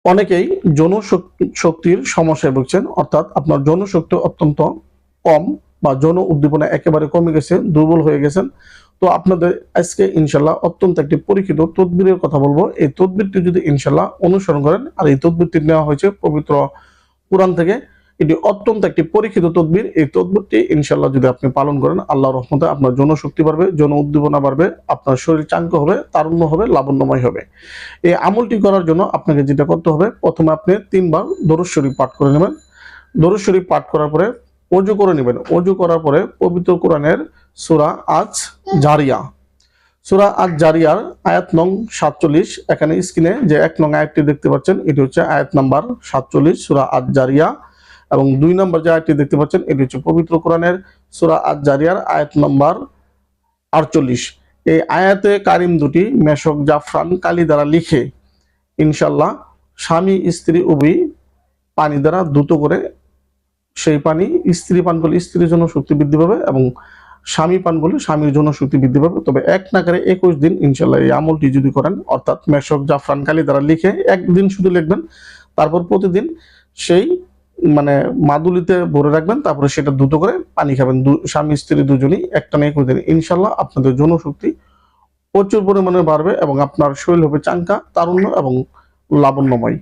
অনেকেই যৌন শক্তির সমস্যায় ভুগছেন, অর্থাৎ আপনার যৌন শক্তি অত্যন্ত কম বা যৌন উদ্দীপনা একেবারে কমে গেছে, দুর্বল হয়ে গেছেন। তো আপনাদের আজকে ইনশাল্লাহ অত্যন্ত একটি পরীক্ষিত তদবিরের কথা বলবো। এই তদবিরটি যদি ইনশাল্লাহ অনুসরণ করেন, আর এই তদবিরটি নেওয়া হয়েছে পবিত্র কোরআন থেকে, এটি অত্যন্ত একটি পরীক্ষিত তদবির। এই তদবিরটি ইনশাল্লাহ যদি আপনি পালন করেন, আল্লাহর রহমতে আপনার যৌন শক্তি বাড়বে, যৌন উদ্দীপনা বাড়বে, আপনার শরীর চাঙ্গ হবে, তারুণ্য হবে, লাবণ্যময় হবে। এই আমলটি করার জন্য আপনাকে যেটা করতে হবে, প্রথমে আপনি 3 বার দরুদ শরীফ পাঠ করে নেবেন। দরুদ শরীফ পাঠ করার পরে ওযু করে নেবেন। ওযু করার পরে পবিত্র কোরআনের সূরা আজ জারিয়া, সূরা আজ জারিয়ার আয়াত নং 47, এখানে স্ক্রিনে যে 1 নং আয়াতটি দেখতে পাচ্ছেন, এটি হচ্ছে আয়াত নাম্বার 47 সূরা আজ জারিয়া। এবং 2 নম্বর যে আয়াতটি দেখতে পাচ্ছেন, এটি হচ্ছে পবিত্র কোরআনের সূরা আজ জারিয়ার আয়াত নাম্বার 48। এই আয়াতে কারিম দুটি মেশক জাফরান কালি দ্বারা লিখে ইনশাল্লাহ স্বামী স্ত্রী উভয় পানি দ্বারা দ্রুত করে সেই পানি স্ত্রী পান করলে স্ত্রীর জন্য শক্তি বৃদ্ধি পাবে, এবং স্বামী পান করলে স্বামীর জন্য শক্তি বৃদ্ধি পাবে। তবে এক নাগারে 21 দিন ইনশাল্লাহ এই আমলটি যদি করেন, অর্থাৎ মেশক জাফরান কালি দ্বারা লিখে একদিন শুধু লিখবেন, তারপর প্রতিদিন সেই মানে মাদুলিতে ভরে রাখবেন, তারপরে সেটা দ্রুত করে পানি খাবেন, স্বামী স্ত্রী দুজনেই একটানা 21 দিন। ইনশাল্লাহ আপনাদের যৌন শক্তি প্রচুর পরিমাণে বাড়বে এবং আপনার শরীর হবে চাঙ্গা, তারুণ্য এবং লাবণ্যময়।